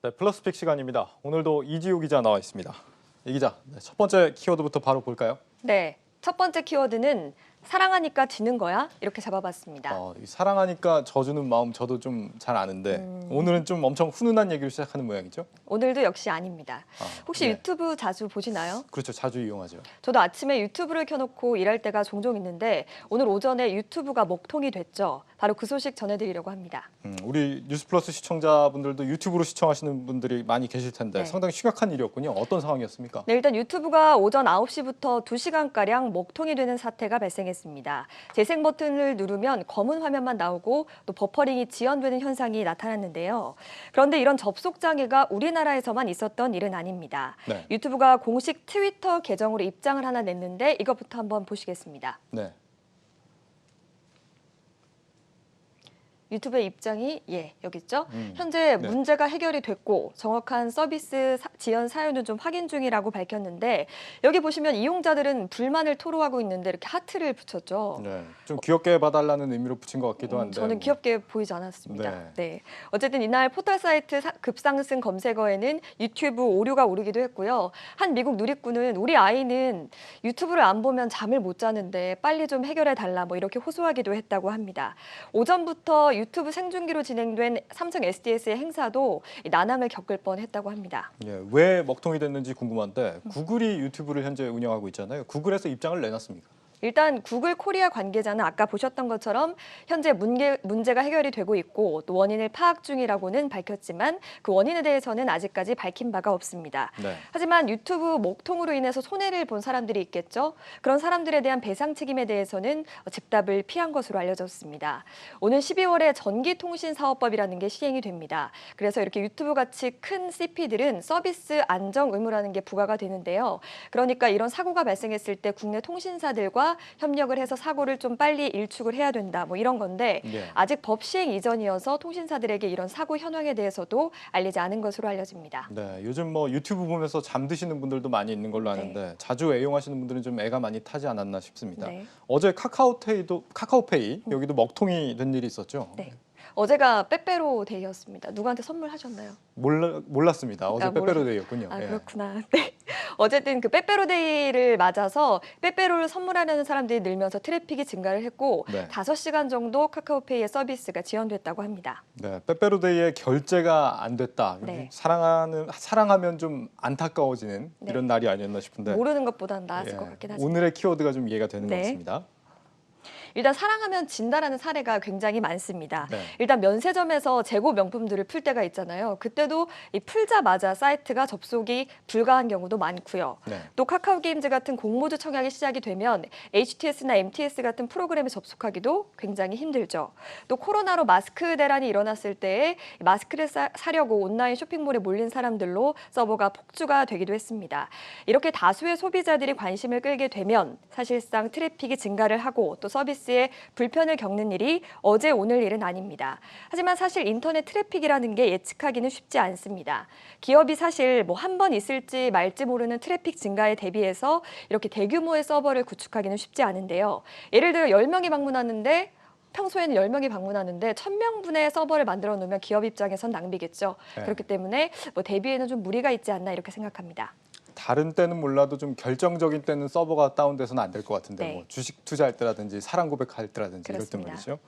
네, 플러스픽 시간입니다. 오늘도 이지우 기자 나와 있습니다. 이 기자, 첫 번째 키워드부터 바로 볼까요? 네, 첫 번째 키워드는 사랑하니까 지는 거야? 이렇게 잡아봤습니다. 이 사랑하니까 져주는 마음 저도 좀 잘 아는데 오늘은 좀 엄청 훈훈한 얘기를 시작하는 모양이죠? 오늘도 역시 아닙니다. 혹시 네. 유튜브 자주 보시나요? 그렇죠. 자주 이용하죠. 저도 아침에 유튜브를 켜놓고 일할 때가 종종 있는데 오늘 오전에 유튜브가 먹통이 됐죠. 바로 그 소식 전해드리려고 합니다. 우리 뉴스플러스 시청자분들도 유튜브로 시청하시는 분들이 많이 계실 텐데 네. 상당히 심각한 일이었군요. 어떤 상황이었습니까? 네, 일단 유튜브가 오전 9시부터 2시간가량 먹통이 되는 사태가 발생했습니다. 재생 버튼을 누르면 검은 화면만 나오고 또 버퍼링이 지연되는 현상이 나타났는데요. 그런데 이런 접속 장애가 우리나라에서만 있었던 일은 아닙니다. 네. 유튜브가 공식 트위터 계정으로 입장을 하나 냈는데 이것부터 한번 보시겠습니다. 네. 유튜브의 입장이 여기 있죠. 현재 네. 문제가 해결이 됐고 정확한 서비스 지연 사유는 좀 확인 중이라고 밝혔는데 여기 보시면 이용자들은 불만을 토로하고 있는데 이렇게 하트를 붙였죠. 네. 좀 귀엽게 봐달라는 의미로 붙인 것 같기도 한데. 저는 귀엽게 보이지 않았습니다. 네. 네. 어쨌든 이날 포털 사이트 급상승 검색어에는 유튜브 오류가 오르기도 했고요. 한 미국 누리꾼은 우리 아이는 유튜브를 안 보면 잠을 못 자는데 빨리 좀 해결해 달라 뭐 이렇게 호소하기도 했다고 합니다. 오전부터 유튜브 생중계로 진행된 삼성 SDS의 행사도 난항을 겪을 뻔했다고 합니다. 예, 왜 먹통이 됐는지 궁금한데 구글이 유튜브를 현재 운영하고 있잖아요. 구글에서 입장을 내놨습니까? 일단 구글 코리아 관계자는 아까 보셨던 것처럼 현재 문제가 해결이 되고 있고 또 원인을 파악 중이라고는 밝혔지만 그 원인에 대해서는 아직까지 밝힌 바가 없습니다. 네. 하지만 유튜브 먹통으로 인해서 손해를 본 사람들이 있겠죠. 그런 사람들에 대한 배상 책임에 대해서는 즉답을 피한 것으로 알려졌습니다. 오는 12월에 전기통신사업법이라는 게 시행이 됩니다. 그래서 이렇게 유튜브 같이 큰 CP들은 서비스 안정 의무라는 게 부과가 되는데요. 그러니까 이런 사고가 발생했을 때 국내 통신사들과 협력을 해서 사고를 좀 빨리 일축을 해야 된다. 뭐 이런 건데 네. 아직 법 시행 이전이어서 통신사들에게 이런 사고 현황에 대해서도 알리지 않은 것으로 알려집니다. 네, 요즘 뭐 유튜브 보면서 잠드시는 분들도 많이 있는 걸로 아는데 자주 애용하시는 분들은 좀 애가 많이 타지 않았나 싶습니다. 네. 어제 카카오페이 여기도 먹통이 된 일이 있었죠. 네. 어제가 빼빼로 데이였습니다. 누구한테 선물하셨나요? 몰랐습니다. 어제 빼빼로데이였군요. 아, 예. 그렇구나. 네. 어쨌든 그 빼빼로데이를 맞아서 빼빼로를 선물하려는 사람들이 늘면서 트래픽이 증가를 했고 네. 5시간 정도 카카오페이의 서비스가 지연됐다고 합니다. 네, 빼빼로데이에 결제가 안 됐다. 네. 사랑하면 좀 안타까워지는 네. 이런 날이 아니었나 싶은데 모르는 것보단 나았을 예, 것 같긴 하죠. 오늘의 키워드가 좀 이해가 되는 것 네. 같습니다. 일단 사랑하면 진다라는 사례가 굉장히 많습니다. 네. 일단 면세점에서 재고 명품들을 풀 때가 있잖아요. 그때도 이 풀자마자 사이트가 접속이 불가한 경우도 많고요. 네. 또 카카오게임즈 같은 공모주 청약이 시작이 되면 HTS나 MTS 같은 프로그램에 접속하기도 굉장히 힘들죠. 또 코로나로 마스크 대란이 일어났을 때 마스크를 사려고 온라인 쇼핑몰에 몰린 사람들로 서버가 폭주가 되기도 했습니다. 이렇게 다수의 소비자들이 관심을 끌게 되면 사실상 트래픽이 증가를 하고 또 서비스에 불편을 겪는 일이 어제 오늘 일은 아닙니다. 하지만 사실 인터넷 트래픽이라는 게 예측하기는 쉽지 않습니다. 기업이 사실 뭐 한 번 있을지 말지 모르는 트래픽 증가에 대비해서 이렇게 대규모의 서버를 구축하기는 쉽지 않은데요. 예를 들어 10명이 방문하는데 평소에는 10명이 방문하는데 1000명분의 서버를 만들어 놓으면 기업 입장에선 낭비겠죠. 네. 그렇기 때문에 뭐 대비에는 좀 무리가 있지 않나 이렇게 생각합니다. 다른 때는 몰라도 좀 결정적인 때는 서버가 다운돼서는 안 될 것 같은데 네. 뭐 주식 투자할 때라든지 사랑 고백할 때라든지 이럴 때 그렇습니다. 말이죠.